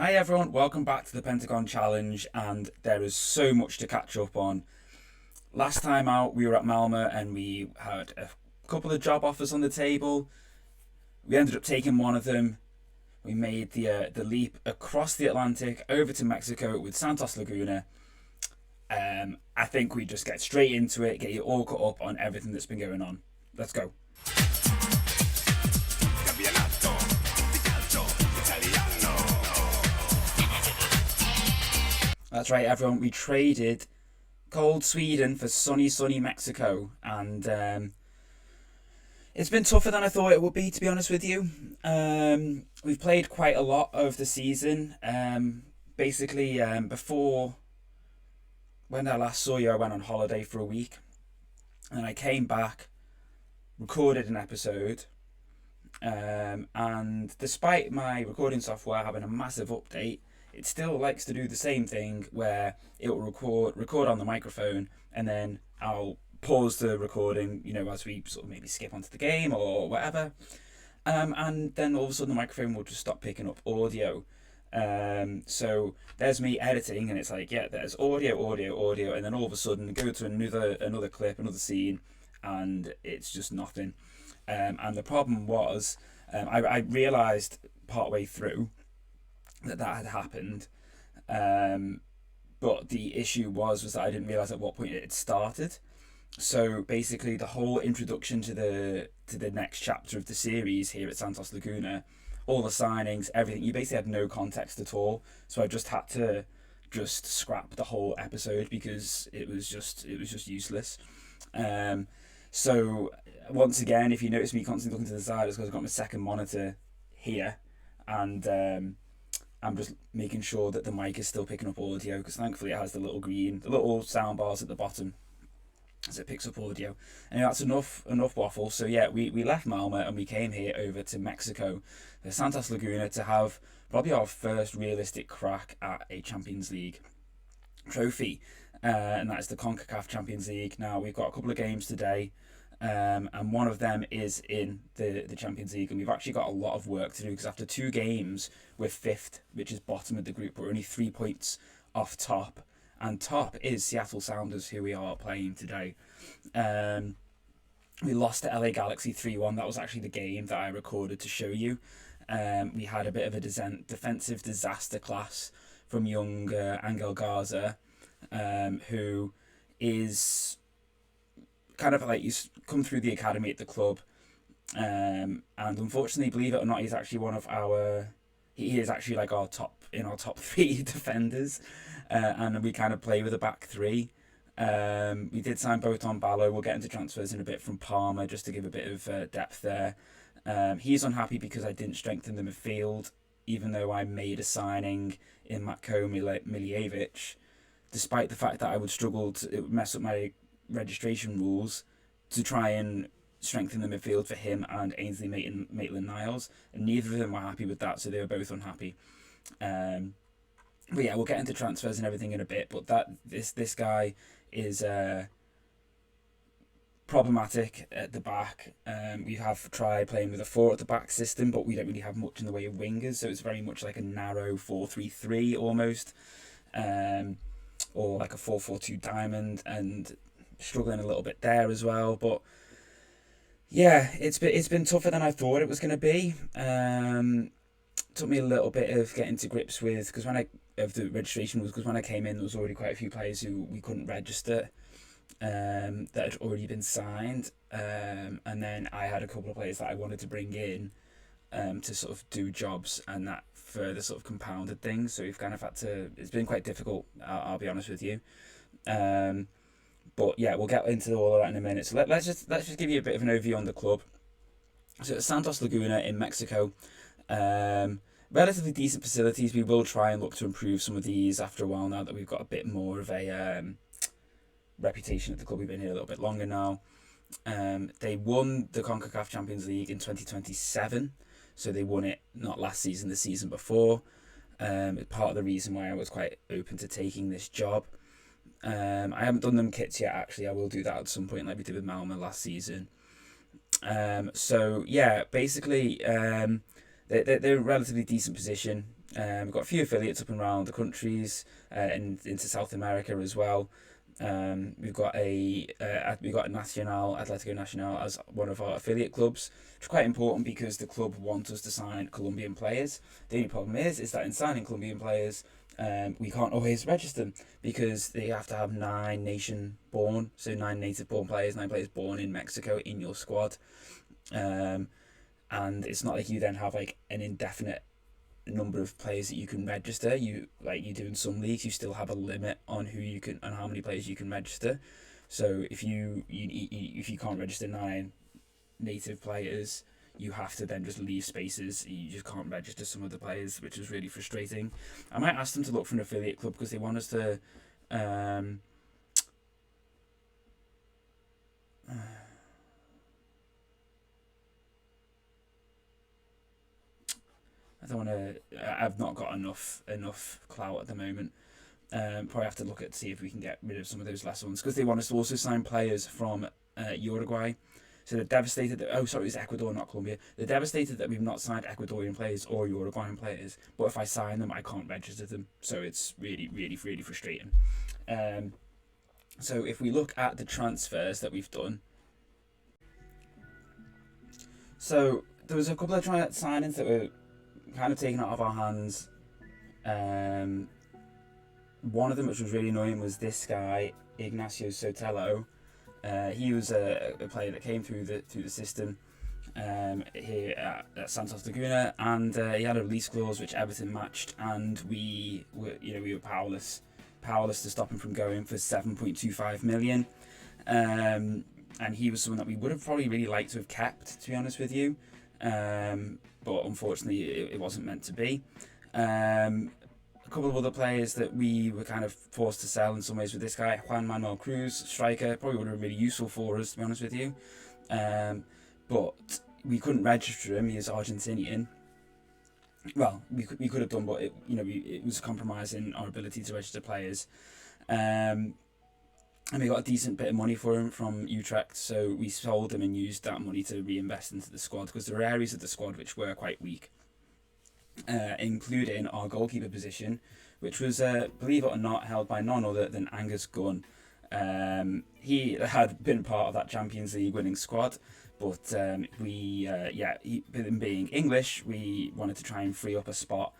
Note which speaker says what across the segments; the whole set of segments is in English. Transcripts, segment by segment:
Speaker 1: Hi everyone, welcome back to the Pentagon Challenge, and there is so much to catch up on. Last time out we were at MALMO and we had a couple of job offers on the table. We ended up taking one of them. We made the leap across the Atlantic over to Mexico with Santos Laguna. I think we just get straight into it, get you all caught up on everything that's been going on. Let's go. That's right, everyone. We traded cold Sweden for sunny Mexico, and it's been tougher than I thought it would be, to be honest with you. We've played quite a lot of the season. Before when I last saw you, I went on holiday for a week, and I came back, recorded an episode, and despite my recording software having a massive update, it still likes to do the same thing where it will record on the microphone, and then I'll pause the recording, as we sort of maybe skip onto the game or whatever. And then all of a sudden the microphone will just stop picking up audio. So there's me editing, and it's like, yeah, there's audio, and then all of a sudden go to another clip, another scene, and it's just nothing. And the problem was, I realised partway through that had happened, but the issue was that I didn't realise at what point it had started. So basically the whole introduction to the next chapter of the series here at Santos Laguna, all the signings, everything, you basically had no context at all. So I just had to scrap the whole episode because it was just useless. So once again, if you notice me constantly looking to the side, it's because I've got my second monitor here, and I'm just making sure that the mic is still picking up audio, because thankfully it has the little sound bars at the bottom, so it picks up audio. And that's enough waffle. So yeah, we left Malmo and we came here over to Mexico, to Santos Laguna, to have probably our first realistic crack at a Champions League trophy, and that's the CONCACAF Champions League. Now we've got a couple of games today, and one of them is in the Champions League, and we've actually got a lot of work to do, because after 2 games we're 5th, which is bottom of the group. We're only 3 points off top, and top is Seattle Sounders, who we are playing today. We lost to LA Galaxy 3-1. That was actually the game that I recorded to show you. We had a bit of a defensive disaster class from young Angel Garza, who is kind of like, he's come through the academy at the club, and unfortunately, believe it or not, he's actually he is actually like our top 3 defenders, and we kind of play with a back 3. We did sign Botan Ballo. We'll get into transfers in a bit from Parma, just to give a bit of depth there. He's unhappy because I didn't strengthen the midfield, even though I made a signing in Matko Miljevic, despite the fact that I would struggle to mess up my registration rules to try and strengthen the midfield for him and Ainsley Maitland-Niles, and neither of them were happy with that, so they were both unhappy. But yeah, we'll get into transfers and everything in a bit, but this guy is problematic at the back. We have tried playing with a 4 at the back system, but we don't really have much in the way of wingers, so it's very much like a narrow 4-3-3 almost, or like a 4-4-2 diamond, and struggling a little bit there as well. But yeah, it's been tougher than I thought it was going to be. Took me a little bit of getting to grips with, because when I came in, there was already quite a few players who we couldn't register, that had already been signed, and then I had a couple of players that I wanted to bring in to sort of do jobs, and that further sort of compounded things. So we've kind of had to, it's been quite difficult, I'll be honest with you. But yeah, we'll get into all of that in a minute. So let's just give you a bit of an overview on the club. So it's Santos Laguna in Mexico. Relatively decent facilities. We will try and look to improve some of these after a while, now that we've got a bit more of a reputation at the club. We've been here a little bit longer now. They won the CONCACAF Champions League in 2027, so they won it not last season, the season before. Part of the reason why I was quite open to taking this job. I haven't done them kits yet, actually. I will do that at some point, like we did with Malmo last season. So yeah, basically they're a relatively decent position. We've got a few affiliates up and around the countries, into South America as well. We've got Nacional, Atletico Nacional as one of our affiliate clubs, which is quite important because the club want us to sign Colombian players. The only problem is that in signing Colombian players, we can't always register them because they have to have 9 nation-born, so 9 native-born players, 9 players born in Mexico in your squad. And it's not like you then have like an indefinite number of players that you can register. You do in some leagues, you still have a limit on who you can and how many players you can register. So if you can't register 9 native players, you have to then just leave spaces. You just can't register some of the players, which is really frustrating. I might ask them to look for an affiliate club because they want us to I don't want to. I've not got enough clout at the moment. Probably have to look at see if we can get rid of some of those last ones because they want us to also sign players from Uruguay. So they're devastated that it's Ecuador, not Colombia. They're devastated that we've not signed Ecuadorian players or Uruguayan players. But if I sign them, I can't register them. So it's really, really, really frustrating. So if we look at the transfers that we've done, so there was a couple of signings that were kind of taken out of our hands. One of them, which was really annoying, was this guy, Ignacio Sotelo. He was a player that came through the system here at Santos Laguna, and he had a release clause which Everton matched, and we were powerless to stop him from going for 7.25 million. And he was someone that we would have probably really liked to have kept, to be honest with you. But unfortunately it wasn't meant to be. A couple of other players that we were kind of forced to sell in some ways with this guy, Juan Manuel Cruz, striker, probably would have been really useful for us, to be honest with you. But we couldn't register him. He is Argentinian. Well, we could have done, but it was compromising our ability to register players. And we got a decent bit of money for him from Utrecht, so we sold him and used that money to reinvest into the squad because there were areas of the squad which were quite weak, including our goalkeeper position, which was, believe it or not, held by none other than Angus Gunn. He had been part of that Champions League winning squad, but him being English, we wanted to try and free up a spot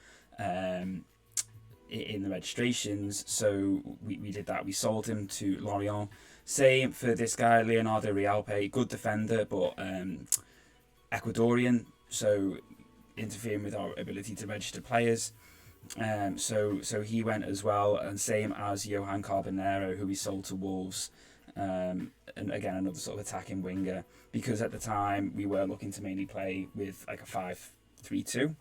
Speaker 1: in the registrations, so we did that. We sold him to Lorient. Same for this guy, Leonardo Rialpe, good defender, but Ecuadorian, so interfering with our ability to register players. So he went as well, and same as Johan Carbonero, who we sold to Wolves. And again, another sort of attacking winger, because at the time we were looking to mainly play with like a 5-3-2.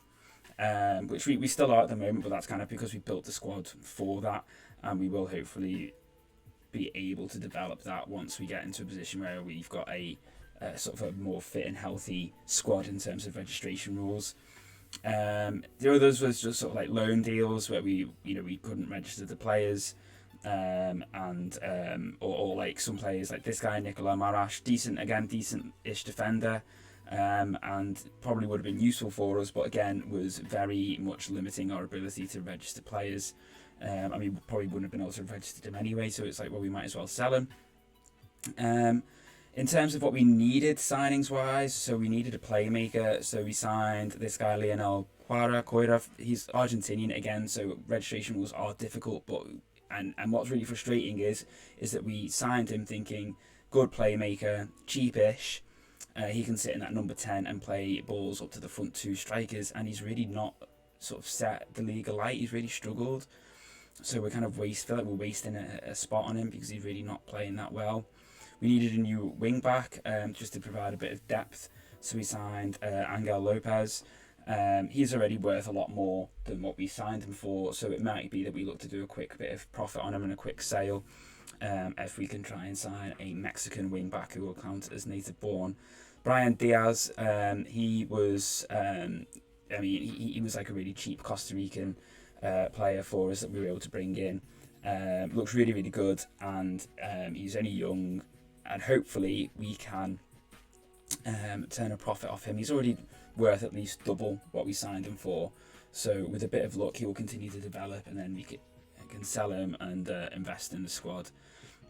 Speaker 1: Which we still are at the moment, but that's kind of because we built the squad for that, and we will hopefully be able to develop that once we get into a position where we've got a sort of a more fit and healthy squad in terms of registration rules. The others was just sort of like loan deals where we couldn't register the players, or like some players like this guy Nicola Marash, decent-ish defender. And probably would have been useful for us, but again was very much limiting our ability to register players. We probably wouldn't have been able to register them anyway, so it's like, well, we might as well sell him. In terms of what we needed signings wise, so we needed a playmaker, so we signed this guy Lionel Coira. He's Argentinian again, so registration rules are difficult, but and what's really frustrating is that we signed him thinking good playmaker, cheapish. He can sit in that number 10 and play balls up to the front 2 strikers, and he's really not sort of set the league alight. He's really struggled, so we're kind of feel like we're wasting a spot on him because he's really not playing that well. We needed a new wing back, just to provide a bit of depth, so we signed Angel Lopez. He's already worth a lot more than what we signed him for, so it might be that we look to do a quick bit of profit on him and a quick sale, if we can try and sign a Mexican wing back who will count as native born. Brian Diaz, he was he was like a really cheap Costa Rican player for us that we were able to bring in. Looks really, really good, and he's only young, and hopefully we can turn a profit off him. He's already worth at least double what we signed him for, So with a bit of luck, he will continue to develop, and then we can sell him and invest in the squad.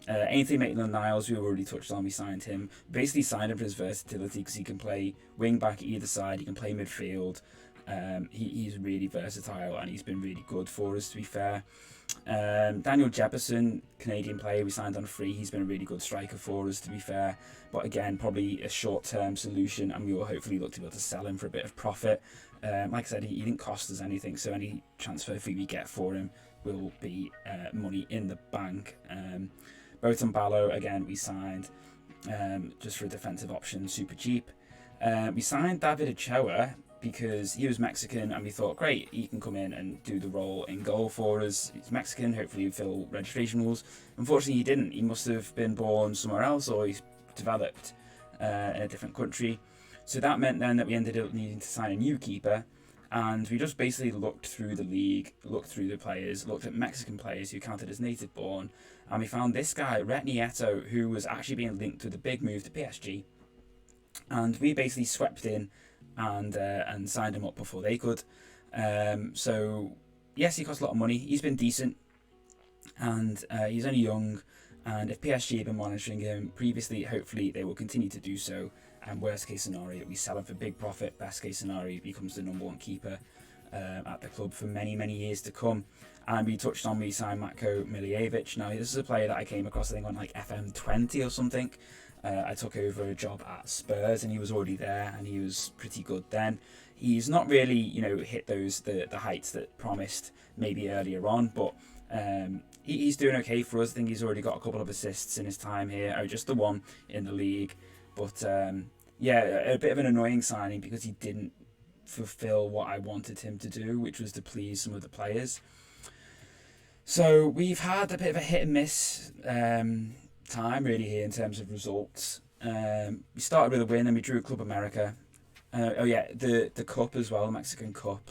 Speaker 1: Anything Maitland-Niles, we already touched on. We signed him. Basically signed him for his versatility because he can play wing back either side. He can play midfield. He's really versatile, and he's been really good for us, to be fair. Daniel Jefferson, Canadian player, we signed on free. He's been a really good striker for us, to be fair. But again, probably a short-term solution, and we will hopefully look to be able to sell him for a bit of profit. Like I said, he didn't cost us anything, so any transfer fee we get for him will be money in the bank. Botan Ballo, again, we signed just for a defensive option, super cheap. We signed David Ochoa because he was Mexican, and we thought, great, he can come in and do the role in goal for us. He's Mexican, hopefully he'll fill registration rules. Unfortunately, he didn't. He must have been born somewhere else, or he's developed in a different country. So that meant then that we ended up needing to sign a new keeper, and we just basically looked through the league, looked through the players, looked at Mexican players who counted as native born, and we found this guy, Ret Nieto, who was actually being linked with a big move to PSG. And we basically swept in and signed him up before they could. So yes, he cost a lot of money. He's been decent, and he's only young. And if PSG have been monitoring him previously, hopefully they will continue to do so. And worst case scenario, we sell him for big profit. Best case scenario, he becomes the #1 keeper at the club for many, many years to come. And we touched on, we signed Matko Miljevic. Now, this is a player that I came across, I think, on like FM20 or something. I took over a job at Spurs, and he was already there, and he was pretty good then. He's not really, hit the heights that promised maybe earlier on, but he's doing okay for us. I think he's already got a couple of assists in his time here, or just the one in the league. But yeah, a bit of an annoying signing because he didn't fulfill what I wanted him to do, which was to please some of the players. So we've had a bit of a hit and miss time really here in terms of results. We started with a win, and we drew Club America. The cup as well, Mexican Cup,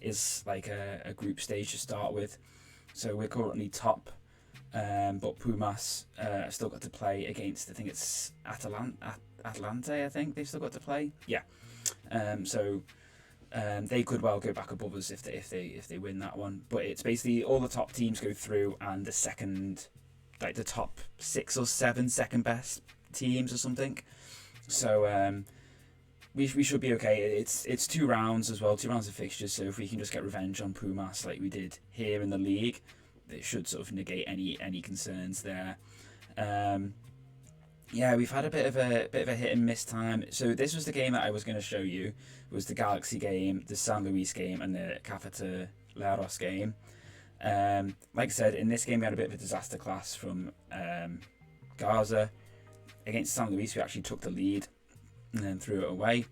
Speaker 1: is like a group stage to start with. So we're currently top, but Pumas still got to play against, I think it's Atlante, I think they've still got to play. Yeah. So they could well go back above us if they win that one. But it's basically all the top teams go through, and the second, like the top 6 or 7 second best teams or something. So we should be okay. It's 2 rounds as well, 2 rounds of fixtures. So if we can just get revenge on Pumas like we did here in the league, it should sort of negate any concerns there. Yeah, we've had a bit of a hit and miss time. So this was the game that I was going to show you. It was the Galaxy game, the San Luis game, and the Cafetaleros game. Like I said, in this game we had a bit of a disaster class from Gaza. Against San Luis, we actually took the lead and then threw it away.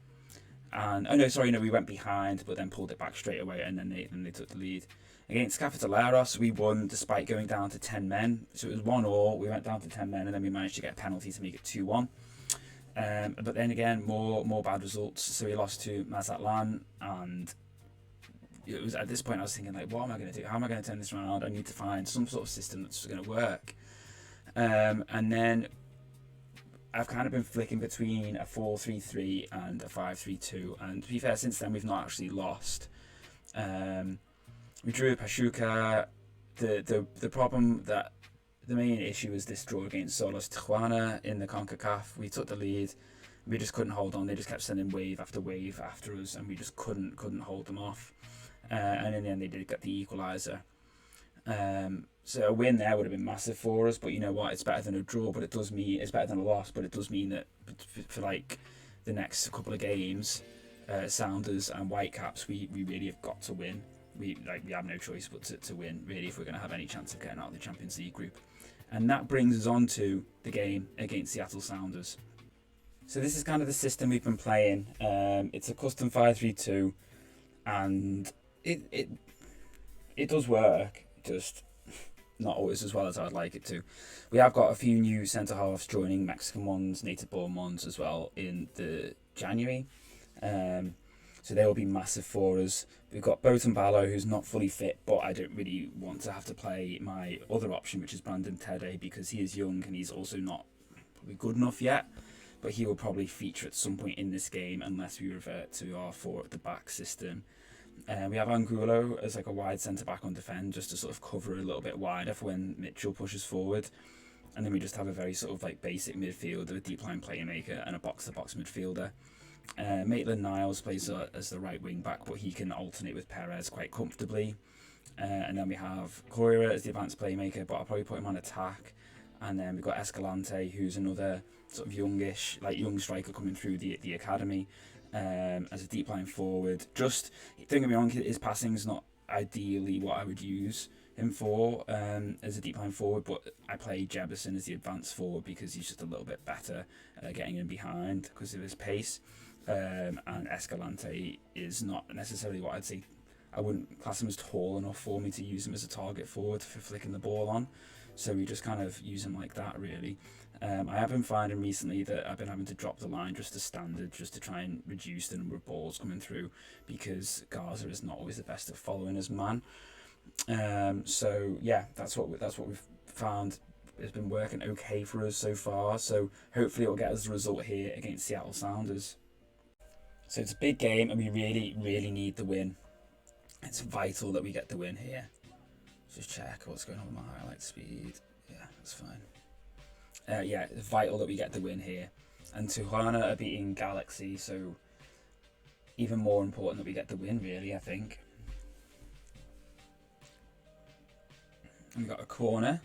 Speaker 1: And we went behind, but then pulled it back straight away, and then they took the lead. Against Cafetaleros, we won despite going down to 10 men. So it was 1-1. We went down to 10 men, and then we managed to get a penalty to make it 2-1. But then again, more bad results. So we lost to Mazatlan, and it was at this point I was thinking, like, what am I going to do? How am I going to turn this around? I need to find some sort of system that's going to work. And then I've kind of been flicking between a 4-3-3 and a 5-3-2. And to be fair, since then we've not actually lost. We drew Pachuca. The problem that the main issue was this draw against Solos Tijuana in the CONCACAF. We took the lead. We just couldn't hold on. They just kept sending wave after wave after us, and we just couldn't hold them off. And in the end, they did get the equaliser. So a win there would have been massive for us. But you know what? It's better than a draw. But it's better than a loss. But it does mean that for like the next couple of games, Sounders and Whitecaps, we really have got to win. We have no choice but to win, really, if we're going to have any chance of getting out of the Champions League group. And that brings us on to the game against Seattle Sounders. So this is kind of the system we've been playing. It's a custom 5-3-2, and it does work, just not always as well as I'd like it to. We have got a few new centre halves joining, Mexican ones, native born ones as well, in the January. So they will be massive for us. We've got Botan Ballo, who's not fully fit, but I don't really want to have to play my other option, which is Brandon Tede, because he is young and he's also not probably good enough yet. But he will probably feature at some point in this game unless we revert to our 4 at the back system. We have Angulo as like a wide centre back on defend, just to sort of cover a little bit wider for when Mitchell pushes forward. And then we just have a very sort of like basic midfielder, a deep line playmaker, and a box-to-box midfielder. Maitland-Niles plays as the right wing back, but he can alternate with Perez quite comfortably. And then we have Koira as the advanced playmaker, but I'll probably put him on attack. And then we've got Escalante, who's another sort of young striker coming through the academy, as a deep line forward. Just, don't get me wrong, his passing's not ideally what I would use him for as a deep line forward, but I play Jefferson as the advanced forward because he's just a little bit better getting in behind because of his pace. And Escalante is not necessarily what I'd say. I wouldn't class him as tall enough for me to use him as a target forward for flicking the ball on. So we just kind of use him like that, really. I have been finding recently that I've been having to drop the line just to standard, just to try and reduce the number of balls coming through, because Garza is not always the best at following his man. So yeah, that's what we've found. It's been working okay for us so far. So hopefully it'll get us the result here against Seattle Sounders. So it's a big game, and we really, really need the win. It's vital that we get the win here. Just check what's going on with my highlight speed. Yeah, that's fine. Yeah, it's vital that we get the win here. And Tijuana are beating Galaxy, so even more important that we get the win, really, I think. And we got a corner.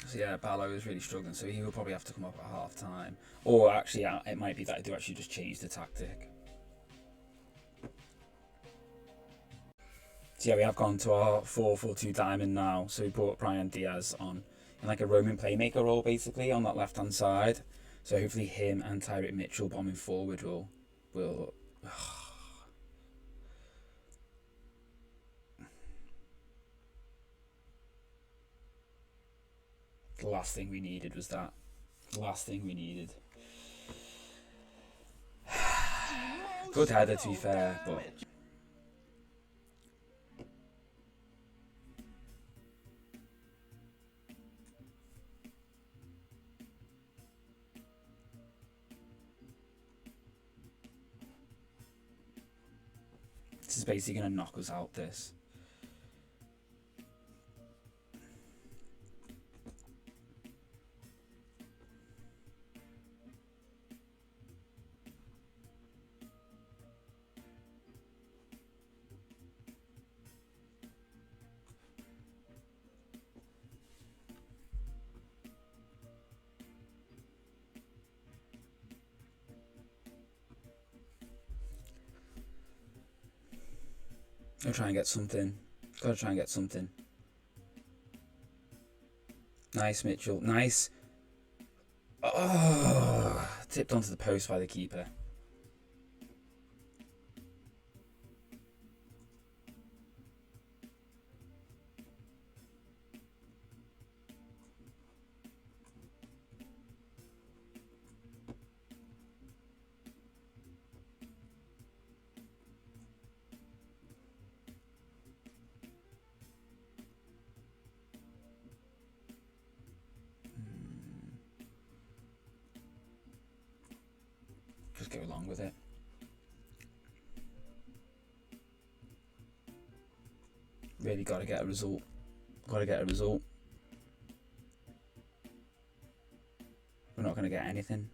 Speaker 1: So yeah, Ballo is really struggling, so he will probably have to come up at half time. Or actually, it might be that I do actually just change the tactic. So yeah, we have gone to our 4-4-2 diamond now. So we brought Brian Diaz on in like a roaming playmaker role, basically, on that left-hand side. So hopefully him and Tyrick Mitchell bombing forward will the last thing we needed was that. The last thing we needed. Good header, to be fair, but this is basically going to knock us out, this. Gotta try and get something. Gotta try and get something. Nice, Mitchell. Nice. Oh, tipped onto the post by the keeper. Just go along with it. Really got to get a result. Got to get a result. We're not going to get anything.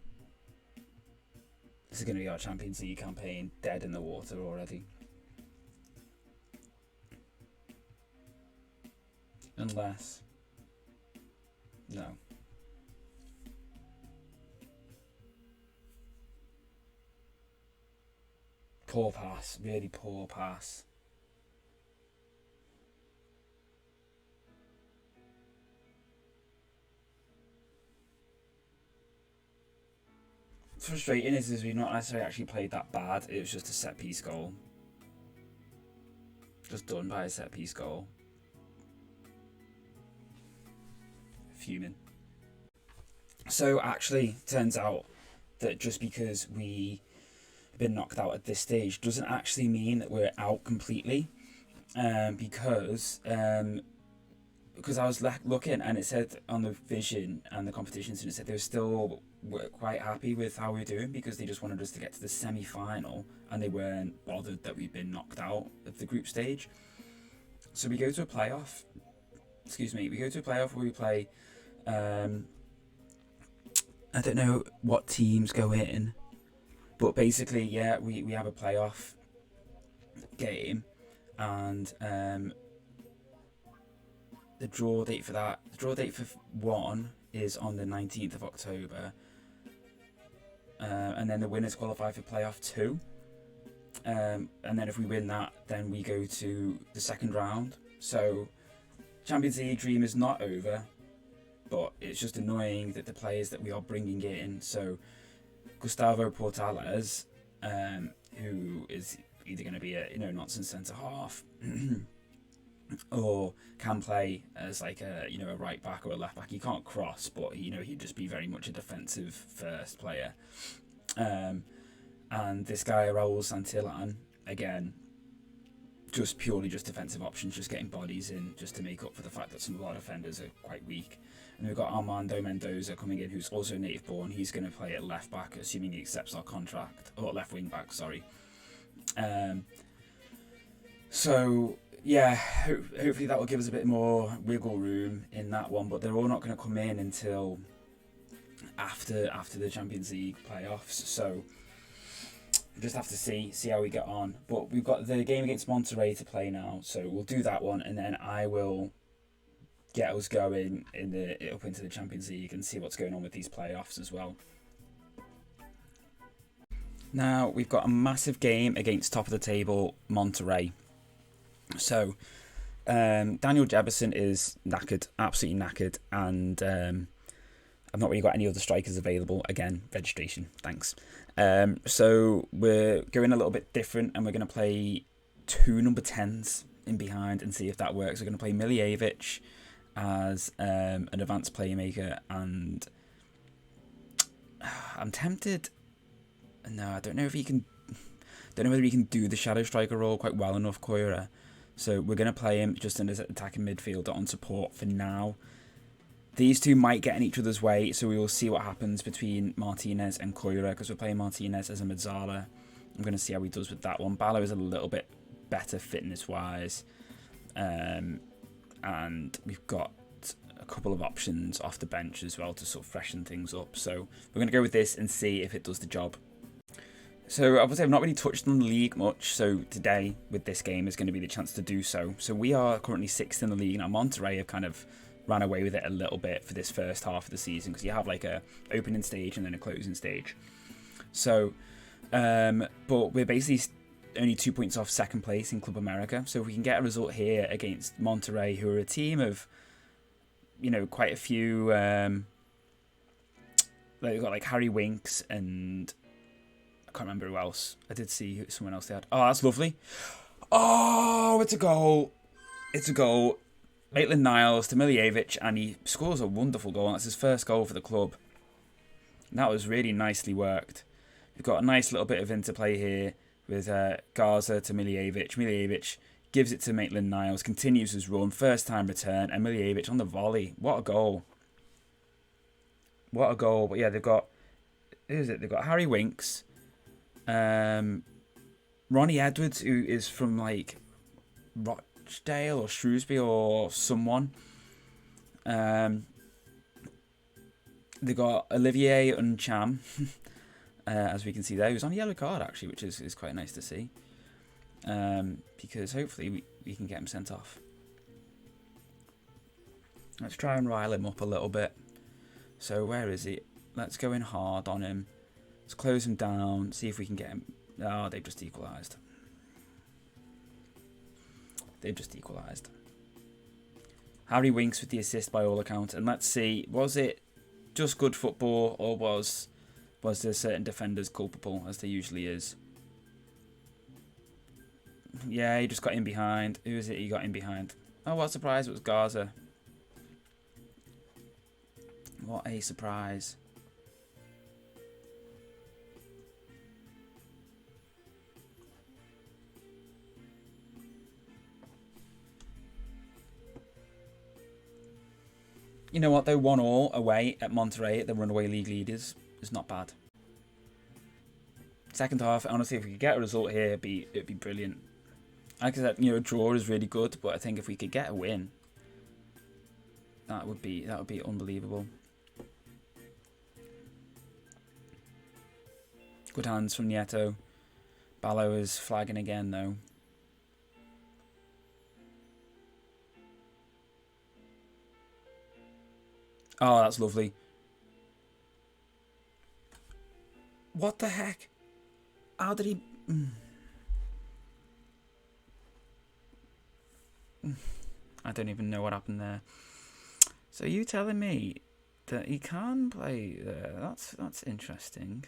Speaker 1: This is going to be our Champions League campaign dead in the water already. Unless... No. Poor pass. Really poor pass. What's frustrating is we've not necessarily actually played that bad. It was just a set piece goal. Just done by a set piece goal. fuming. So actually, turns out that just because we have been knocked out at this stage doesn't actually mean that we're out completely, because I was looking and it said on the vision and the competitions, and it said they were still quite happy with how we were doing because they just wanted us to get to the semi-final and they weren't bothered that we'd been knocked out of the group stage. So we go to a playoff. We go to a playoff where we play. I don't know what teams go in, but basically, yeah, we have a playoff game, and the draw date for that, the draw date for one is on the 19th of October, and then the winners qualify for playoff 2, and then if we win that, then we go to the second round. So Champions League dream is not over, but it's just annoying that the players that we are bringing in, so Gustavo Portales, who is either going to be a nonsense centre half or can play as like a a right back or a left back. He can't cross, but he'd just be very much a defensive first player. And this guy Raul Santillan, again, just purely just defensive options, just getting bodies in just to make up for the fact that some of our defenders are quite weak. And we've got Armando Mendoza coming in, who's also native born. He's going to play at left back, assuming he accepts our contract, or left wing back, sorry. So yeah, hopefully that will give us a bit more wiggle room in that one. But they're all not going to come in until after the Champions League playoffs. So we'll just have to see how we get on. But we've got the game against Monterrey to play now, so we'll do that one, and then I will get us going up into the Champions League and see what's going on with these playoffs as well. Now we've got a massive game against top of the table Monterrey. So Daniel Jefferson is knackered, absolutely knackered, and I've not really got any other strikers available. Again, registration, thanks. So we're going a little bit different, and we're going to play 2 number 10s in behind and see if that works. We're going to play Miljevic as an advanced playmaker, and I'm tempted. No, I don't know if he can. Don't know whether he can do the shadow striker role quite well enough, Koira. So we're going to play him just in as attacking midfielder on support for now. These two might get in each other's way, so we will see what happens between Martinez and Koira, because we're playing Martinez as a Mezzala. I'm going to see how he does with that one. Ballo is a little bit better fitness-wise. And we've got a couple of options off the bench as well to sort of freshen things up. So we're going to go with this and see if it does the job. So obviously I've not really touched on the league much, so today with this game is going to be the chance to do so. So we are currently 6th in the league. Now Monterrey have kind of ran away with it a little bit for this first half of the season, because you have like a opening stage and then a closing stage. So, but we're basically only 2 points off second place in Club America. So if we can get a result here against Monterrey, who are a team of, quite a few, they've got like Harry Winks and I can't remember who else. I did see someone else they had. Oh, that's lovely. Oh, it's a goal. It's a goal. Maitland-Niles to Miljevic, and he scores a wonderful goal. That's his first goal for the club. And that was really nicely worked. We've got a nice little bit of interplay here with Garza to Miljevic. Miljevic gives it to Maitland-Niles, continues his run, first time return, and Miljevic on the volley. What a goal. What a goal. But yeah, they've got, who is it? They've got Harry Winks, Ronnie Edwards, who is from like Rochdale or Shrewsbury or someone. They got Olivier Uncham, as we can see there, who's on a yellow card actually, which is quite nice to see. Because hopefully we can get him sent off. Let's try and rile him up a little bit. So where is he? Let's go in hard on him. Let's close him down, see if we can get him. Oh, they've just equalised. They've just equalised. Harry Winks with the assist by all accounts. And let's see, was it just good football, or was there certain defenders culpable, as there usually is? Yeah, he just got in behind. Who is it he got in behind? Oh, what a surprise, it was Garza. What a surprise. You know what though, 1-1 away at Monterrey at the runaway league leaders is not bad. Second half, honestly, if we could get a result here, it'd be brilliant. Like I said, you know, a draw is really good, but I think if we could get a win, that would be unbelievable. Good hands from Nieto. Ballo is flagging again though. Oh, that's lovely. What the heck? How did he... I don't even know what happened there. So you telling me that he can play there? That's interesting.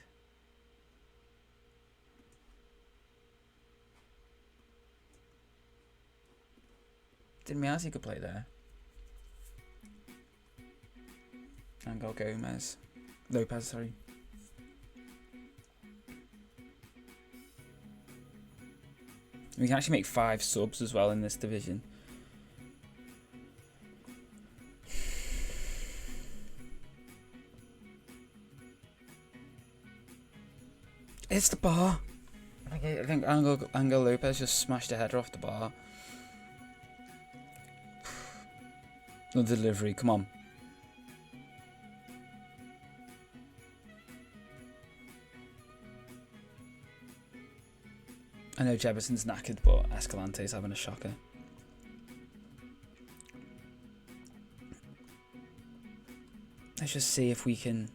Speaker 1: Didn't realize he could play there. Angel Lopez, sorry. We can actually make 5 subs as well in this division. It's the bar. I think Angel Lopez just smashed a header off the bar. No delivery, come on. I know Jefferson's knackered, but Escalante's having a shocker. Let's just see if we can...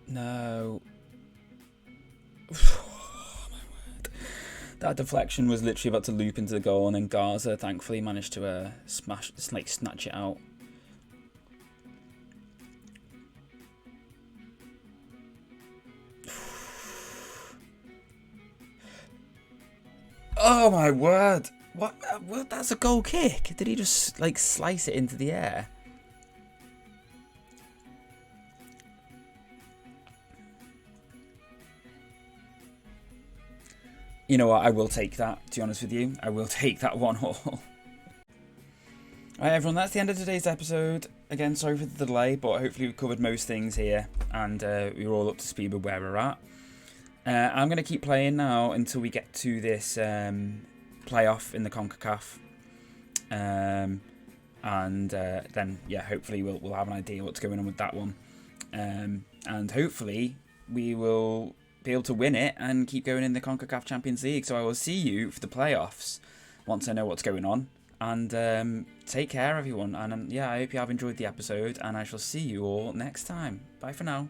Speaker 1: No. Oh, my word. That deflection was literally about to loop into the goal, and then Garza thankfully managed to snatch it out. Oh my word! What? That's a goal kick. Did he just like slice it into the air? You know what? I will take that. To be honest with you, I will take that 1-1. Alright, everyone. That's the end of today's episode. Again, sorry for the delay, but hopefully we covered most things here, and we were all up to speed with where we're at. I'm going to keep playing now until we get to this playoff in the CONCACAF. And then, yeah, hopefully we'll have an idea what's going on with that one. And hopefully we will be able to win it and keep going in the CONCACAF Champions League. So I will see you for the playoffs once I know what's going on. And take care, everyone. And yeah, I hope you have enjoyed the episode, and I shall see you all next time. Bye for now.